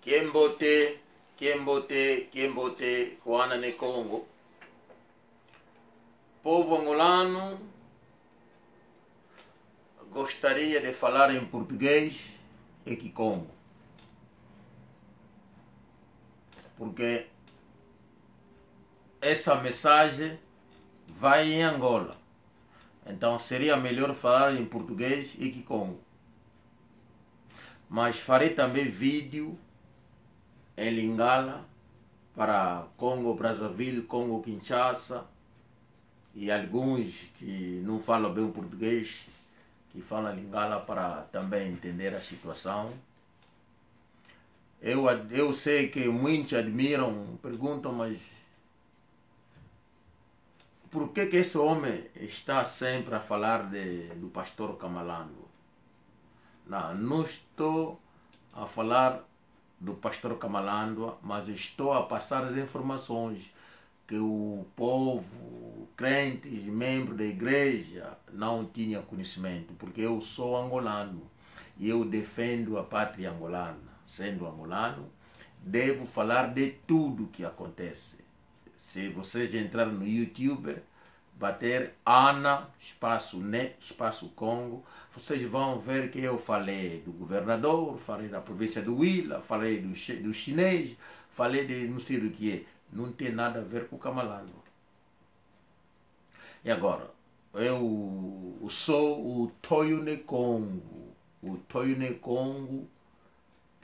Kiembote, Kiembote, Kuana ne Congo. Povo angolano, gostaria de falar em português e Kikongo. Porque essa mensagem vai em Angola. Então seria melhor falar em português e Kikongo. Mas farei também vídeo em Lingala para Congo, Brazzaville, Congo, Kinshasa e alguns que não falam bem o português, que falam Lingala para também entender a situação. Eu sei que muitos admiram, perguntam, mas por que esse homem está sempre a falar do pastor Camalando? Não estou a falar do pastor Camalando, mas estou a passar as informações que o povo, crentes, membros da igreja não tinha conhecimento, porque eu sou angolano e eu defendo a pátria angolana. Sendo angolano, devo falar de tudo que acontece. Se vocês entrarem no YouTube, bater Ana, espaço NE, espaço Congo, vocês vão ver que eu falei do governador, falei da província do Huila, falei do chinês, falei de não sei do que é. Não tem nada a ver com o Camalando. E agora, eu sou o Toyune Congo. O Toyune Congo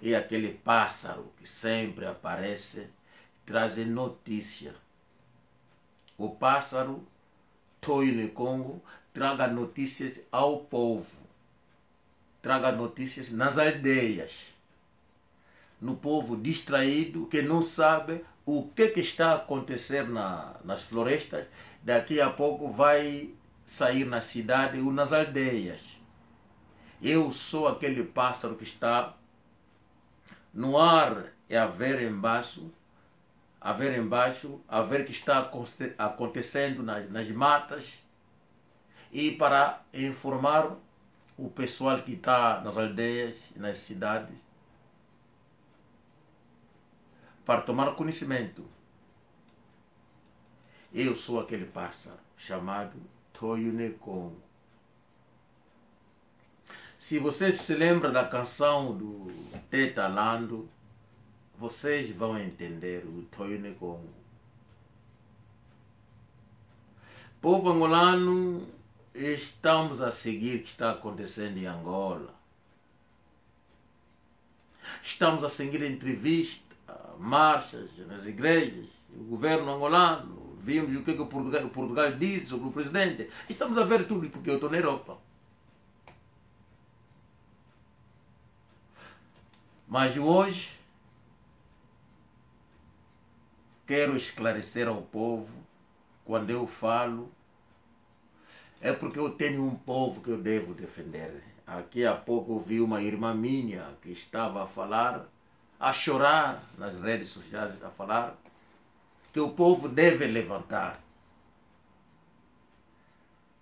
é aquele pássaro que sempre aparece, trazendo notícia. O pássaro Toyune Congo traga notícias ao povo, traga notícias nas aldeias, no povo distraído que não sabe o que está a acontecer nas florestas. Daqui a pouco vai sair na cidade ou nas aldeias. Eu sou aquele pássaro que está no ar e a ver embaixo, a ver que está acontecendo nas matas, e para informar o pessoal que está nas aldeias e nas cidades, para tomar conhecimento. Eu sou aquele pássaro chamado Toyune Congo. Se vocês se lembram da canção do Teta Lando, vocês vão entender o Toyune Congo. Povo angolano, estamos a seguir o que está acontecendo em Angola. Estamos a seguir entrevistas, marchas nas igrejas, o governo angolano. Vimos o que o Portugal diz sobre o presidente. Estamos a ver tudo porque eu estou na Europa. Mas hoje quero esclarecer ao povo, quando eu falo, é porque eu tenho um povo que eu devo defender. Aqui a pouco eu vi uma irmã minha que estava a falar, a chorar nas redes sociais, a falar que o povo deve levantar.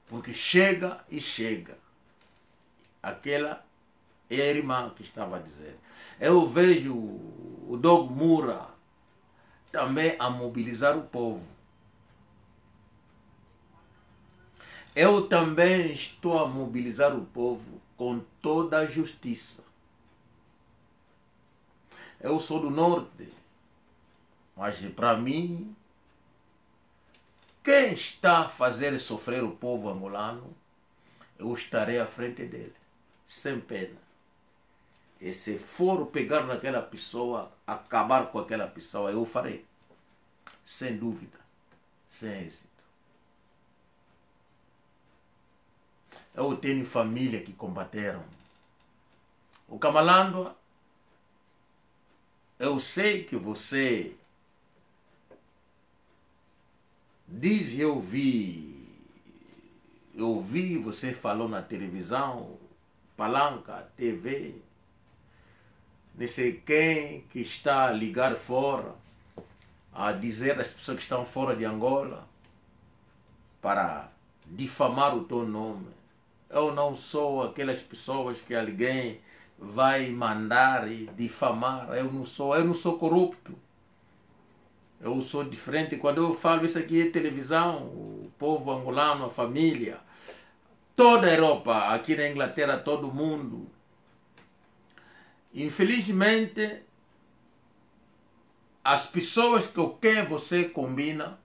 Porque chega e chega. Aquela é a irmã que estava a dizer. Eu vejo o Dogo Moura também a mobilizar o povo. Eu também estou a mobilizar o povo com toda a justiça. Eu sou do norte, mas para mim, quem está a fazer sofrer o povo angolano, eu estarei à frente dele, sem pena. E se for pegar naquela pessoa, acabar com aquela pessoa, eu farei. Sem dúvida, sem êxito. Eu tenho família que combateram. O Camalando, eu sei que você diz, eu vi, você falou na televisão, Palanca, TV, não sei quem que está a ligar fora, a dizer às pessoas que estão fora de Angola, para difamar o teu nome. Eu não sou aquelas pessoas que alguém vai mandar e difamar. Eu não sou corrupto. Eu sou diferente. Quando eu falo isso aqui é televisão, o povo angolano, a família, toda a Europa, aqui na Inglaterra, todo mundo. Infelizmente, as pessoas com quem você combina,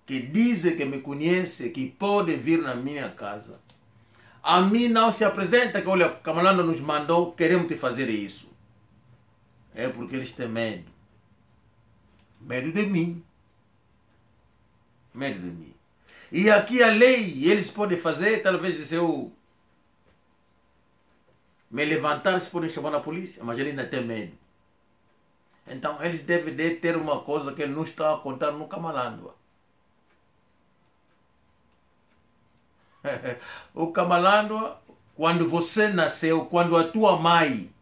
que dizem que me conhecem, que podem vir na minha casa, a mim não se apresenta que, olha, Kamalanda nos mandou, queremos te fazer isso. É porque eles têm medo. Medo de mim. Medo de mim. E aqui a lei, eles podem fazer, talvez se eu me levantar, eles podem chamar a polícia, mas ele ainda tem medo. Então eles devem ter uma coisa que ele não está a contar no Kamalandwa. O Kamalandwa, quando você nasceu, quando a tua mãe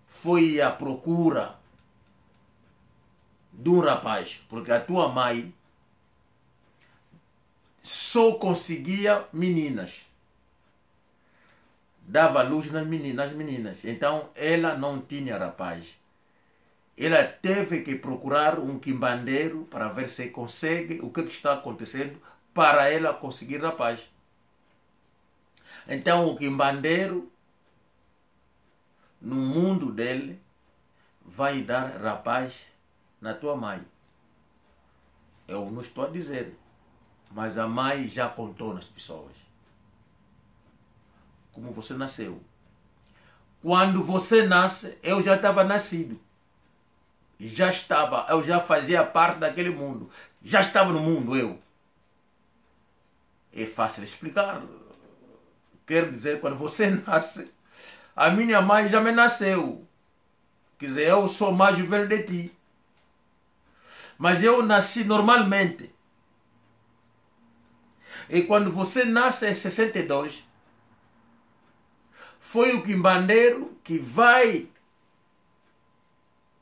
foi à procura de um rapaz, porque a tua mãe só conseguia meninas, dava luz nas meninas, então ela não tinha rapaz. Ela teve que procurar um quimbandeiro para ver se consegue o que está acontecendo para ela conseguir rapaz. Então o quimbandeiro, no mundo dele, vai dar rapaz na tua mãe. Eu não estou a dizer, mas a mãe já contou nas pessoas. Como você nasceu. Quando você nasce, eu já estava nascido. Eu já fazia parte daquele mundo. Já estava no mundo, eu. É fácil explicar. Quero dizer, quando você nasce, a minha mãe já me nasceu. Quer dizer, eu sou mais velho de ti. Mas eu nasci normalmente. E quando você nasce em 62, foi o quimbandeiro que vai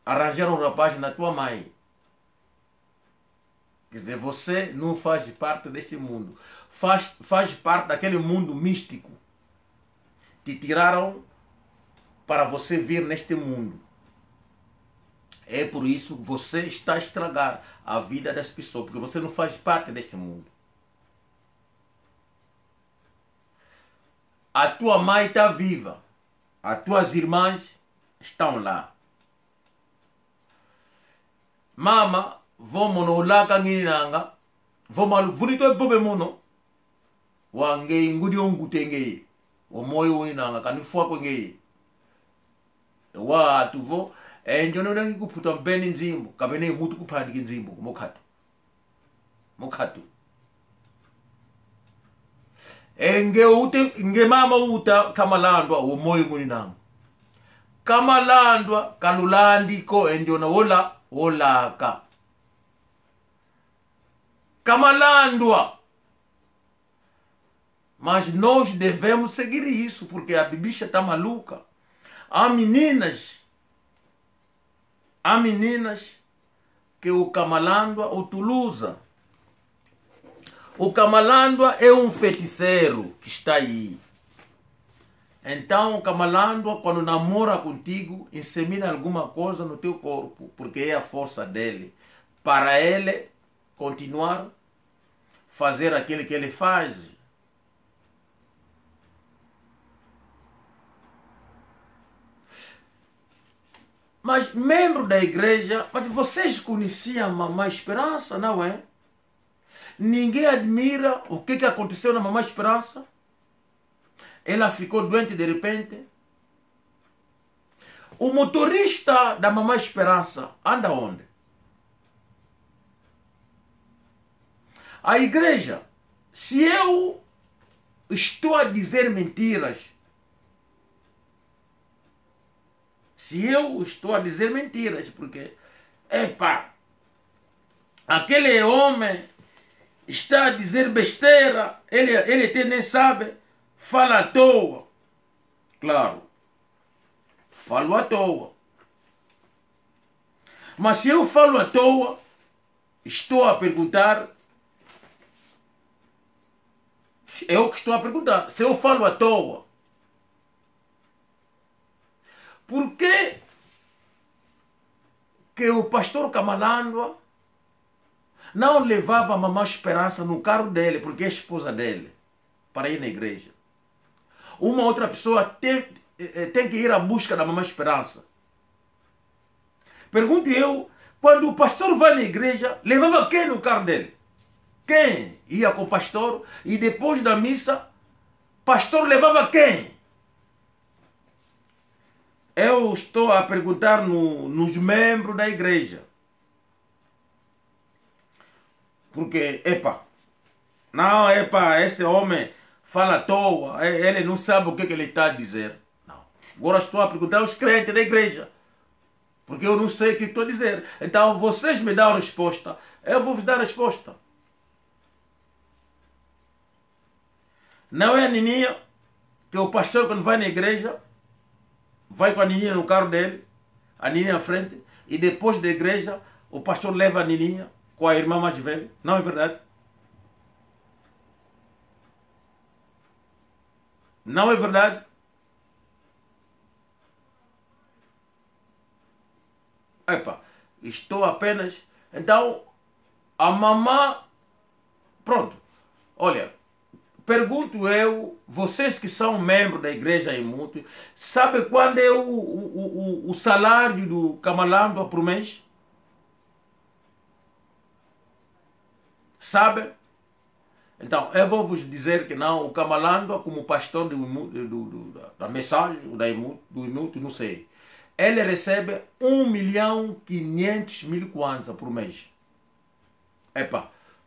arranjar um rapaz na tua mãe. Quer dizer, você não faz parte deste mundo. Faz parte daquele mundo místico que tiraram para você vir neste mundo. É por isso que você está a estragar a vida das pessoas, porque você não faz parte deste mundo. A tua mãe está viva, as tuas irmãs estão lá. Mama, vamos no laka nginanga, vamos vurito e bobe muno, wange ngudi ongutenge, o moyo nanga kanifua kwenge, wa tuvo. Enjono dangi kuputa mbeni nzimbo, kabene mutu kupandiki nzimbo, mokatu. Nge mama uta Kamalandwa umoyo nguninanga. Kamalandwa kalulandiko enjona wolaka. Kamalandwa. Mas nós devemos seguir isso, porque a bibicha está maluca. Há meninas que o Kamalandwa utiliza. O Kamalandwa é um feiticeiro que está aí. Então o Kamalandwa, quando namora contigo, insemina alguma coisa no teu corpo, porque é a força dele, para ele continuar fazer aquilo que ele faz. Mas membro da igreja, mas vocês conheciam a Mamãe Esperança, não é? Ninguém admira o que aconteceu na Mamãe Esperança. Ela ficou doente de repente. O motorista da Mamãe Esperança anda onde? A igreja, se eu estou a dizer mentiras, porque, aquele homem está a dizer besteira, ele até nem sabe, fala à toa. Claro, falo à toa. Mas se eu falo à toa, estou a perguntar, eu que estou a perguntar, se eu falo à toa, Por que o pastor Kamalandwa não levava a mamãe Esperança no carro dele, porque é a esposa dele, para ir na igreja? Uma outra pessoa tem que ir à busca da mamãe Esperança. Pergunto eu, quando o pastor vai na igreja, levava quem no carro dele? Quem ia com o pastor? E depois da missa, pastor levava quem? Eu estou a perguntar nos membros da igreja. Porque, este homem fala à toa, ele não sabe o que ele está a dizer. Não. Agora estou a perguntar aos crentes da igreja. Porque eu não sei o que estou a dizer. Então vocês me dão a resposta, eu vou vos dar a resposta. Não é a Nininha, que o pastor quando vai na igreja, vai com a Nininha no carro dele, a Nininha à frente, e depois da igreja, o pastor leva a Nininha com a irmã mais velha. Não é verdade? Não é verdade? Estou apenas... Então, a mamã... Pronto. Olha, pergunto eu, vocês que são membros da igreja em Mútuo, sabe quando é o salário do Kamalandwa por mês? Sabe? Então, eu vou vos dizer que não, o Kamalandwa, como pastor da mensagem, do Mútuo, não sei, ele recebe 1.500.000 kwanza por mês.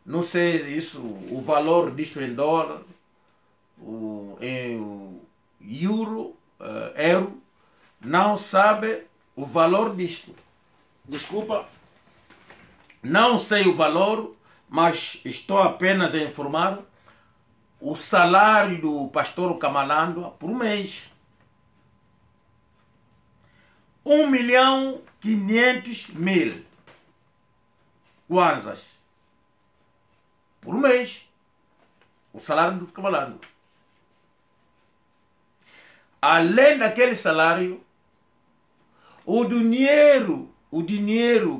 Não sei isso, o valor disso em dólar, em euro, não sabe o valor disto. Desculpa, não sei o valor, mas estou apenas a informar o salário do pastor Kamalandwa por mês. 1.500.000 kwanzas por mês. O salário do Kamalandwa. Além daquele salário, o dinheiro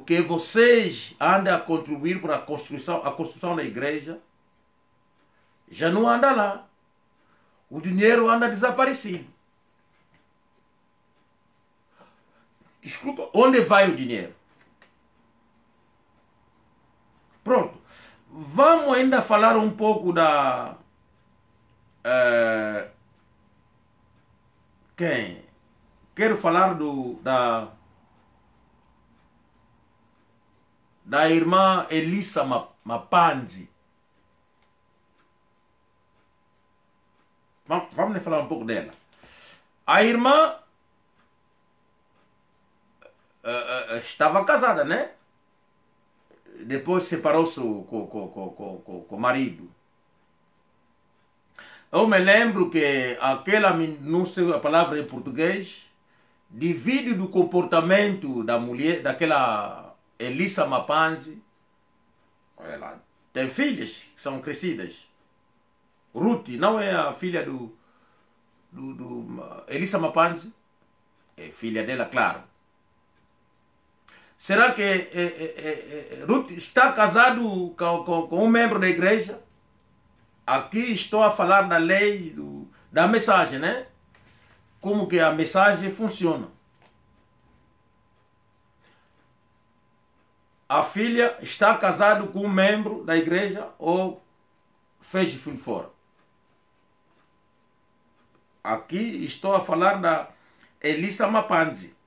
que vocês andam a contribuir para a construção da igreja, já não anda lá. O dinheiro anda desaparecido. Desculpa, onde vai o dinheiro? Pronto. Vamos ainda falar um pouco da... quem? Quero falar da irmã Elissa Mapanzi. Vamos falar um pouco dela. A irmã estava casada, né? Depois separou-se com o marido. Eu me lembro que aquela, não sei a palavra em português, devido do comportamento da mulher, daquela Elissa Mapanzi, ela tem filhas que são crescidas. Ruth não é a filha do Elissa Mapanzi? É filha dela, claro. Será que Ruth está casado com um membro da igreja? Aqui estou a falar da lei, da mensagem, né? Como que a mensagem funciona. A filha está casada com um membro da igreja ou fez filho fora? Aqui estou a falar da Elissa Mapanzi.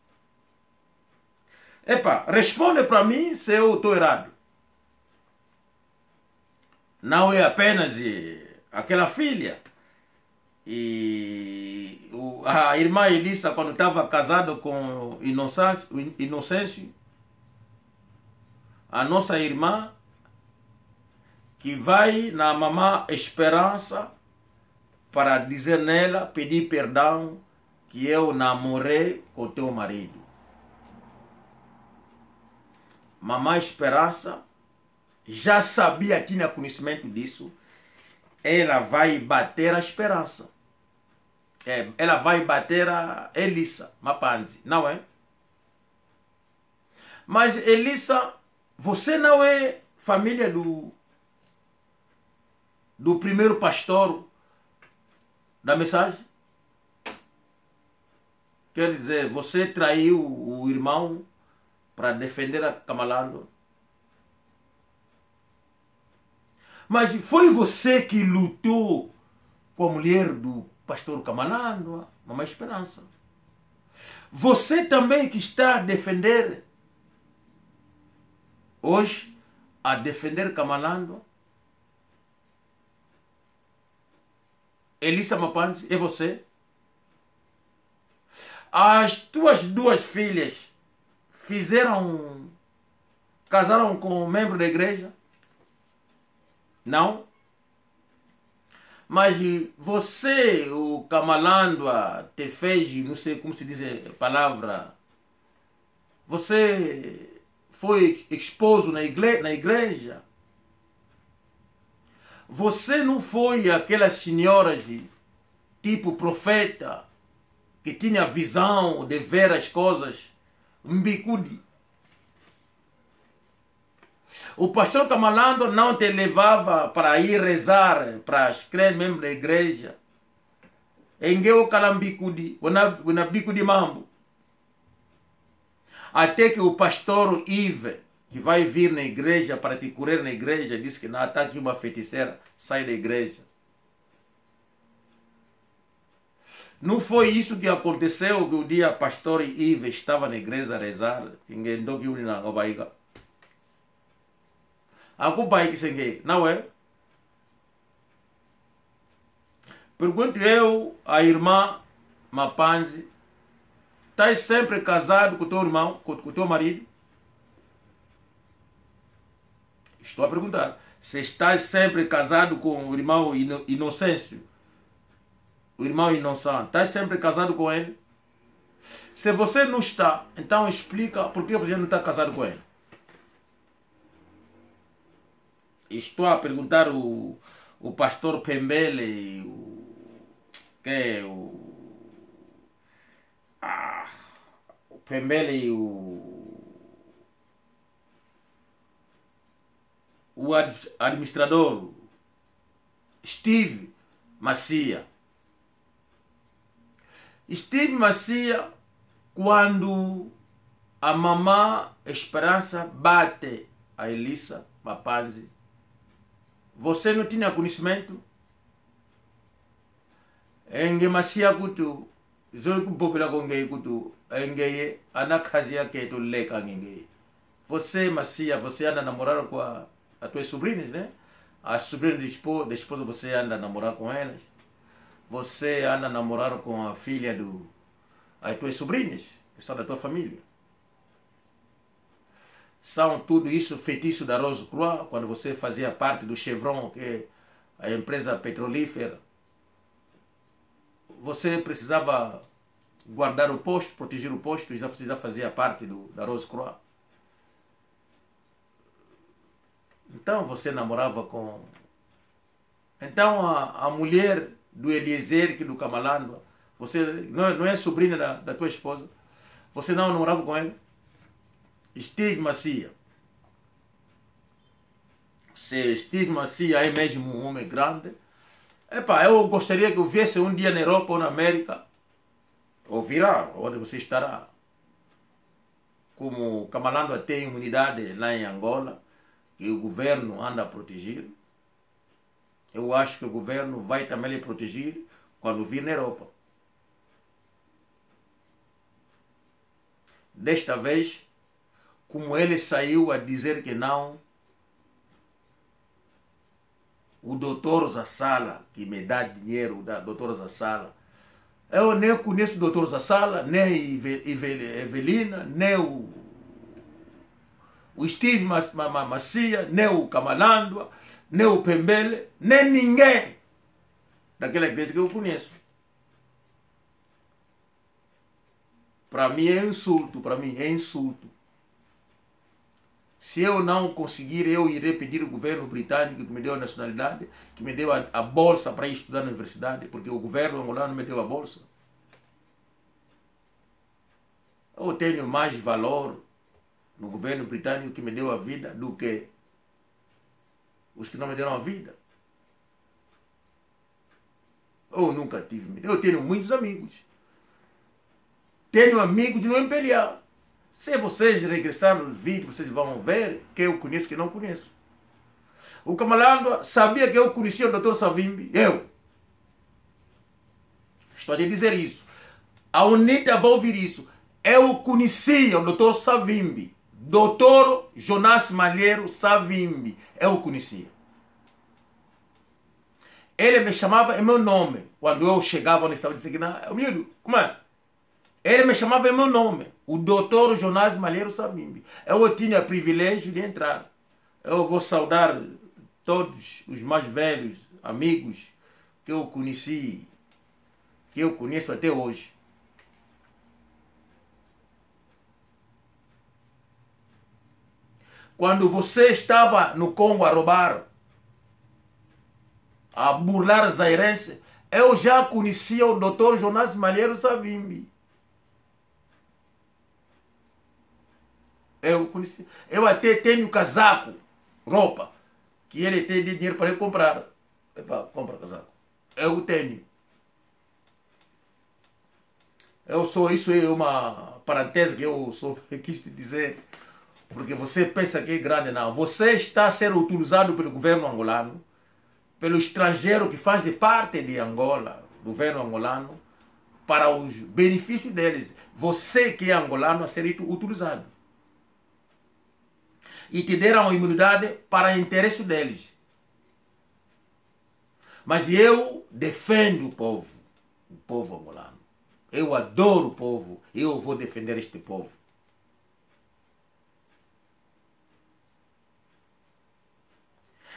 Responde para mim se eu estou errado. Não é apenas aquela filha. E a irmã Elissa, quando estava casada com Inocêncio, a nossa irmã, que vai na mamã Esperança para dizer nela, pedir perdão, que eu namorei com teu marido. Mamãe Esperança já sabia, tinha conhecimento disso. Ela vai bater a Esperança. ela vai bater a Elissa Mapandi, não é? Mas Elissa, você não é família do primeiro pastor da mensagem? Quer dizer, você traiu o irmão para defender a Kamalando? Mas foi você que lutou com a mulher do pastor Kamalando, Mamãe Esperança. Você também que está a defender hoje, a defender Kamalando, Elissa Mapandi, é você? As tuas duas filhas casaram com um membro da igreja? Não? Mas você, o Kamalando, te fez, não sei como se diz a palavra, você foi exposto na igreja? Você não foi aquelas senhoras tipo profeta que tinha visão de ver as coisas? Mbicudi. O pastor Kamalando não te levava para ir rezar para as crentes membros da igreja. Engeu calambicudi, na bico de mambo. Até que o pastor Ive, que vai vir na igreja para te curar na igreja, disse que não, está aqui uma feiticeira, sai da igreja. Não foi isso que aconteceu que o dia pastor Ive estava na igreja a rezar? Ninguém deu que o na obaiga. A culpa é que ninguém, não é? Pergunto eu, a irmã Mapandi, estás sempre casado com o teu irmão, com o teu marido? Estou a perguntar. Se estás sempre casado com o irmão Inocêncio, o irmão Inocente, estás sempre casado com ele? Se você não está, então explica por que você não está casado com ele. Estou a perguntar o pastor Pembele, o Pembele e o administrador Steve Macia. Steve Macia, quando a mamã Esperança bate a Elissa Mapandi, você não tinha conhecimento? Enge Macia kutu, zolo kupopela konge kutu, enge anakazia que tu leka nge. Você Macia, você anda namorando com as tuas sobrinhas, né? As sobrinhas da esposa, você anda namorar com elas. Você anda namorando com a filha as tuas sobrinhas, que são da tua família. São tudo isso feitiço da Rose Croix, quando você fazia parte do Chevron, que é a empresa petrolífera. Você precisava guardar o posto, proteger o posto, você já fazia parte da Rose Croix. Então você namorava com... Então a mulher do Eliezer, que do Kamalando, você não é sobrinha da tua esposa? Você não namorava com ele? Steve Macia. Se Steve Macia é mesmo um homem grande, eu gostaria que eu viesse um dia na Europa ou na América, ou virá, onde você estará. Como o Kamalando tem imunidade lá em Angola, que o governo anda a proteger, eu acho que o governo vai também lhe proteger quando vir na Europa. Desta vez, como ele saiu a dizer que não, o doutor Zassala, que me dá dinheiro, o doutor Zassala, eu nem conheço o doutor Zassala, nem a Evelina, nem o Steve Macia, nem o Kamalando, nem o Pembele, nem ninguém daquela igreja que eu conheço. Para mim é insulto, para mim é insulto. Se eu não conseguir, eu irei pedir ao governo britânico que me deu a nacionalidade, que me deu a bolsa para ir estudar na universidade, porque o governo angolano me deu a bolsa. Eu tenho mais valor no governo britânico que me deu a vida do que os que não me deram a vida. Eu nunca tive medo. Eu tenho muitos amigos. Tenho amigos no MPLA. Se vocês regressarem no vídeo, vocês vão ver que eu conheço que não conheço. O Kamalando sabia que eu conhecia o Dr. Savimbi. Eu. Estou a dizer isso. A UNITA vai ouvir isso. Eu conhecia o Dr. Savimbi. Dr. Jonas Malheiro Savimbi. Eu conhecia. Ele me chamava em meu nome. Quando eu chegava no estado de Seguiná, como é? Ele me chamava em meu nome. O Dr. Jonas Malheiro Savimbi. Eu tinha o privilégio de entrar. Eu vou saudar todos os mais velhos amigos que eu conheci, que eu conheço até hoje. Quando você estava no Congo a roubar, a burlar zairense, eu já conhecia o Dr. Jonas Malheiro Savimbi. Eu conheci. Eu até tenho casaco, roupa, que ele tem dinheiro para eu comprar. Epa, compra casaco. Eu tenho. Eu sou, isso é uma parantese que eu quis te dizer, porque você pensa que é grande, não. Você está sendo utilizado pelo governo angolano, pelo estrangeiro que faz de parte de Angola, governo angolano, para os benefícios deles. Você que é angolano a ser utilizado. E te deram a imunidade para o interesse deles. Mas eu defendo o povo angolano. Eu adoro o povo, eu vou defender este povo.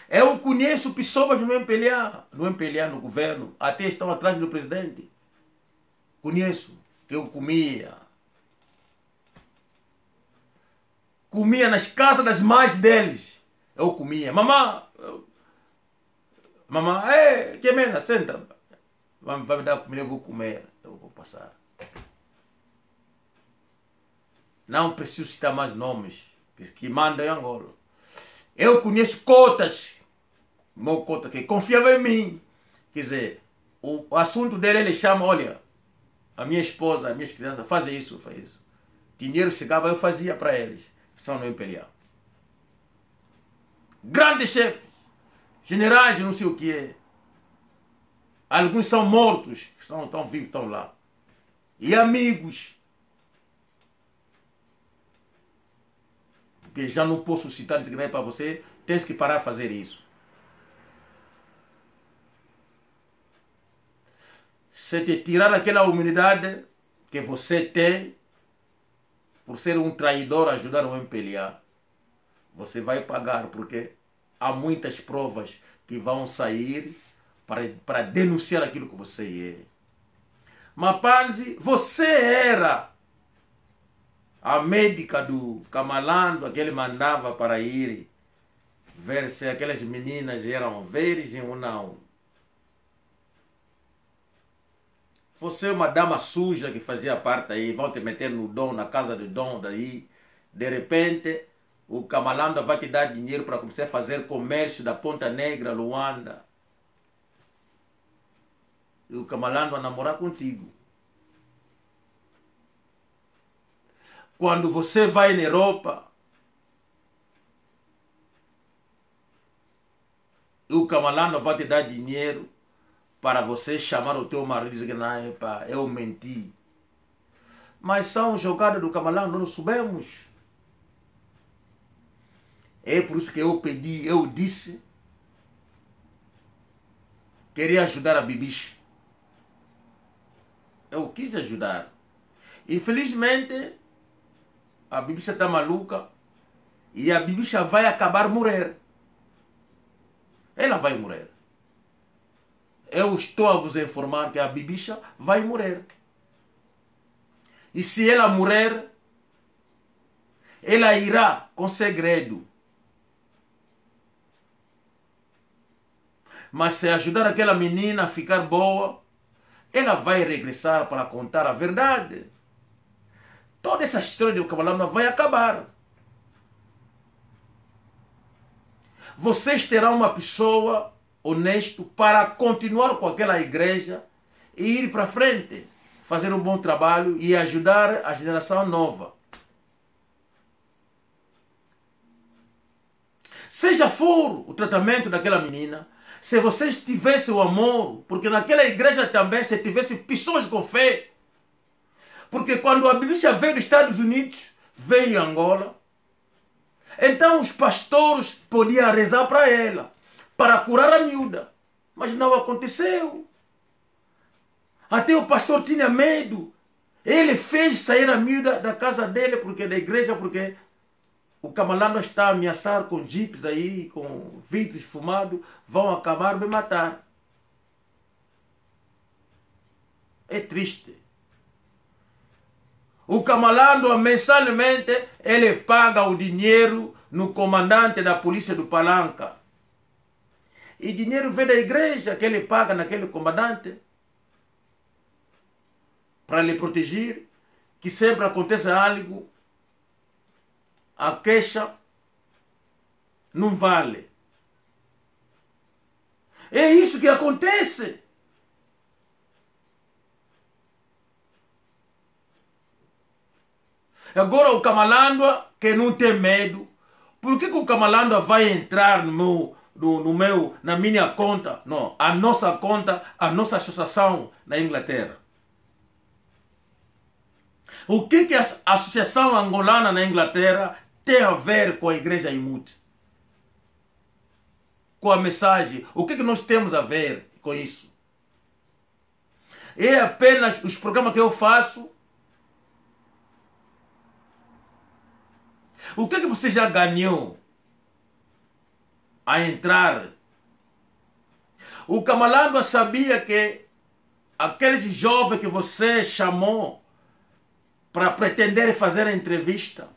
Eu conheço pessoas no MPLA, no governo, até estão atrás do presidente. Conheço, que eu comia. Comia nas casas das mães deles. Eu comia. Mamãe, que mena, senta. Vai me dar comida, eu vou comer. Eu vou passar. Não preciso citar mais nomes que mandam em Angola. Eu conheço cotas, meu cota que confiava em mim. Quer dizer, o assunto dele, ele chama, olha, a minha esposa, as minhas crianças, fazem isso, faz isso. Dinheiro chegava, eu fazia para eles. São no MPLA. Grandes chefes, generais, não sei o que é. Alguns são mortos, estão vivos, estão lá. E amigos. Porque já não posso citar isso que não é para você, tens que parar de fazer isso. Se te tirar aquela humildade que você tem, por ser um traidor, ajudar o MPLA, você vai pagar, porque há muitas provas que vão sair para denunciar aquilo que você é. Mapanzi, você era a médica do Kamalando, que ele mandava para ir ver se aquelas meninas eram virgens ou não. Você é uma dama suja que fazia parte aí, vão te meter no Dom, na casa do Dom daí. De repente, o Kamalando vai te dar dinheiro para começar a fazer comércio da Ponta Negra, Luanda. E o Kamalando vai namorar contigo. Quando você vai na Europa, o Kamalando vai te dar dinheiro para você chamar o teu marido e dizer que não, eu menti. Mas são jogadas do Kamalando, nós sabemos. É por isso que eu pedi, eu disse, queria ajudar a Bibicha. Eu quis ajudar. Infelizmente, a Bibicha está maluca e a Bibicha vai acabar morrer. Ela vai morrer. Eu estou a vos informar que a Bibicha vai morrer. E se ela morrer, ela irá com segredo. Mas se ajudar aquela menina a ficar boa, ela vai regressar para contar a verdade. Toda essa história do Kamalamba vai acabar. Vocês terão uma pessoa honesta para continuar com aquela igreja e ir para frente, fazer um bom trabalho e ajudar a geração nova. Seja for o tratamento daquela menina, se vocês tivessem o amor, porque naquela igreja também se tivesse pessoas com fé, porque quando a Bíblia veio dos Estados Unidos, veio em Angola, então os pastores podiam rezar para ela, para curar a miúda, mas não aconteceu. Até o pastor tinha medo, ele fez sair a miúda da casa dele, porque da igreja, porque o Kamalamba está a ameaçar com jipes aí, com vidros fumados, vão acabar de matar. É triste. O Kamalamba mensalmente ele paga o dinheiro no comandante da polícia do Palanca. E dinheiro vem da igreja que ele paga naquele comandante para lhe proteger, que sempre acontece algo, a queixa não vale. É isso que acontece. Agora o Kamalamba que não tem medo, por que o Kamalamba vai entrar na minha conta? Não, a nossa conta, a nossa associação na Inglaterra. O que a Associação Angolana na Inglaterra tem a ver com a Igreja Imute? Com a mensagem? O que nós temos a ver com isso? É apenas os programas que eu faço? O que você já ganhou a entrar? O Kamalamba sabia que aqueles jovens que você chamou para pretender fazer a entrevista,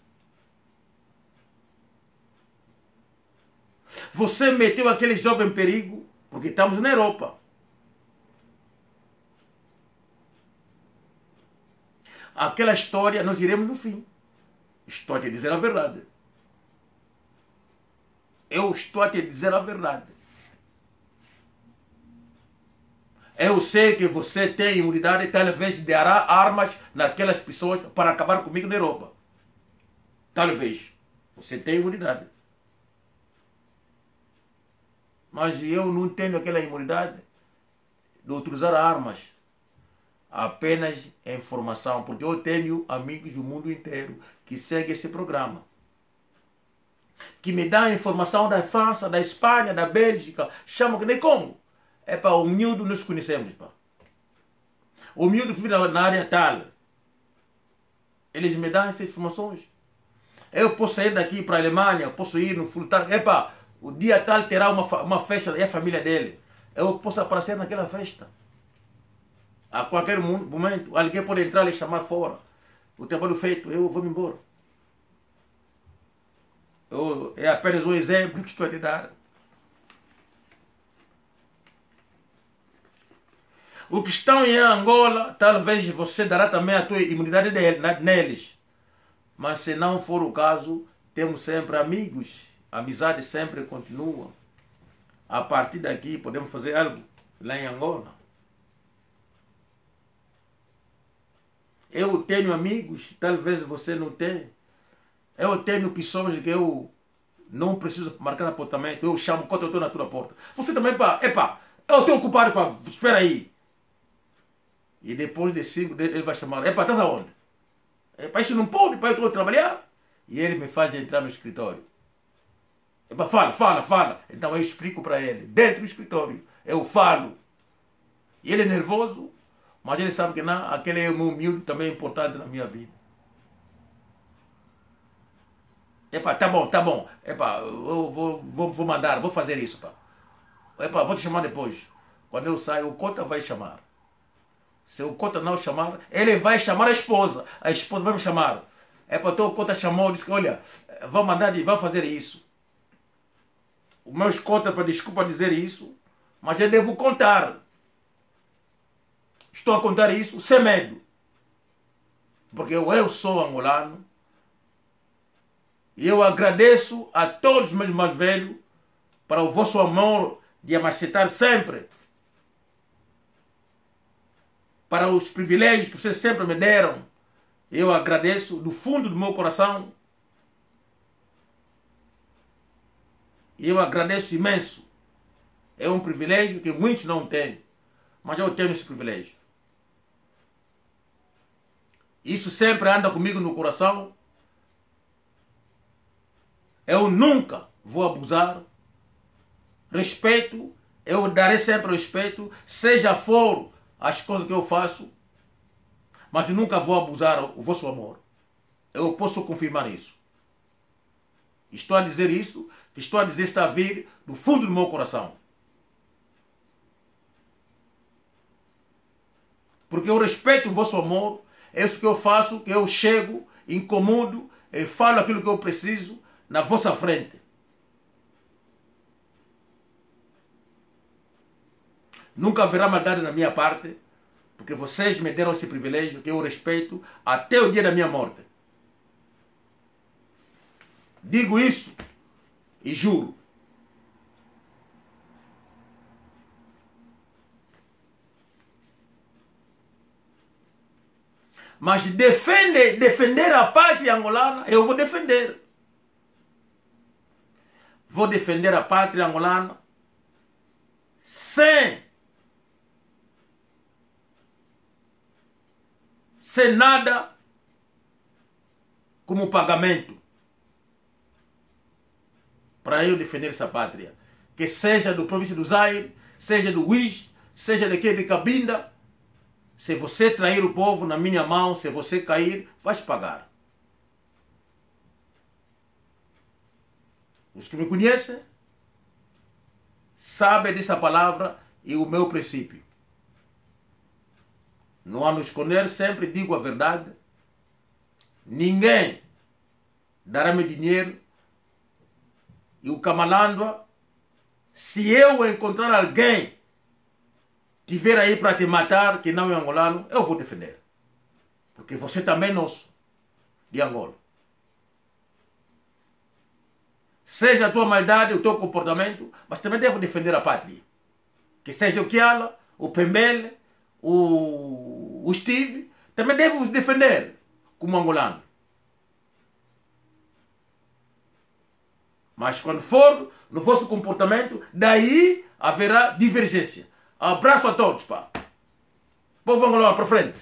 você meteu aquele jovem em perigo, porque estamos na Europa. Aquela história nós iremos no fim. Estou a te dizer a verdade. Eu estou a te dizer a verdade. Eu sei que você tem imunidade e talvez dará armas naquelas pessoas para acabar comigo na Europa. Talvez. Você tem imunidade. Mas eu não tenho aquela imunidade de utilizar armas. Apenas informação. Porque eu tenho amigos do mundo inteiro que seguem esse programa. Que me dão informação da França, da Espanha, da Bélgica. Chamam que nem como. É para o miúdo nós conhecemos. Pá. O miúdo vive na área tal. Eles me dão essas informações. Eu posso sair daqui para a Alemanha, posso ir no Fultar. Epa, o dia tal terá uma festa, é a família dele. Eu posso aparecer naquela festa. A qualquer momento, alguém pode entrar e chamar fora. O trabalho feito, eu vou me embora. É apenas um exemplo que estou a te dar. O que estão em Angola, talvez você dará também a tua imunidade neles. Mas se não for o caso, temos sempre amigos. A amizade sempre continua. A partir daqui podemos fazer algo lá em Angola. Eu tenho amigos, talvez você não tenha. Eu tenho pessoas que eu não preciso marcar apontamento. Eu chamo quando eu estou na tua porta. Você também, epa, eu estou ocupado, pá, espera aí. E depois de 5 ele vai chamar, epa, estás aonde? Epa, isso não pode, pá, eu estou a trabalhar. E ele me faz entrar no escritório. Epa, fala. Então eu explico para ele, dentro do escritório, eu falo. E ele é nervoso, mas ele sabe que não, aquele é o meu miúdo também importante na minha vida. Epa, tá bom. Epa, eu vou mandar, vou fazer isso, pá. Epa, vou te chamar depois. Quando eu saio, o Cota vai chamar. Se o Cota não chamar, ele vai chamar a esposa. A esposa vai me chamar. É para o cota chamou, disse que olha, vamos fazer isso. O meu cota para desculpa dizer isso, mas eu devo contar. Estou a contar isso sem medo. Porque eu sou angolano. E eu agradeço a todos os meus mais velhos para o vosso amor de me aceitar sempre. Para os privilégios que vocês sempre me deram. Eu agradeço do fundo do meu coração. E eu agradeço imenso. É um privilégio que muitos não têm. Mas eu tenho esse privilégio. Isso sempre anda comigo no coração. Eu nunca vou abusar. Respeito, eu darei sempre respeito, seja for as coisas que eu faço, mas eu nunca vou abusar o vosso amor. Eu posso confirmar isso. Estou a dizer isso, estou a dizer está a vir do fundo do meu coração. Porque eu respeito o vosso amor, é isso que eu faço, que eu chego, incomodo, e falo aquilo que eu preciso na vossa frente. Nunca haverá maldade na minha parte, porque vocês me deram esse privilégio que eu respeito até o dia da minha morte. Digo isso e juro. Mas defender a pátria angolana, eu vou defender. Vou defender a pátria angolana sem nada como pagamento para eu defender essa pátria. Que seja do província do Zaire, seja do Uís, seja daqui de Cabinda. Se você trair o povo na minha mão, se você cair, vais pagar. Os que me conhecem sabem dessa palavra e o meu princípio. Não há me esconder, sempre digo a verdade. Ninguém dará-me dinheiro. E o Kamalandwa, se eu encontrar alguém que tiver aí para te matar, que não é angolano, eu vou defender. Porque você também é nosso, de Angola. Seja a tua maldade, o teu comportamento, mas também devo defender a pátria. Que seja o Kiala, o Pembele, o Steve, também devo vos defender como angolano. Mas quando for no vosso comportamento, daí haverá divergência. Abraço a todos, pá. Povo angolano, para frente.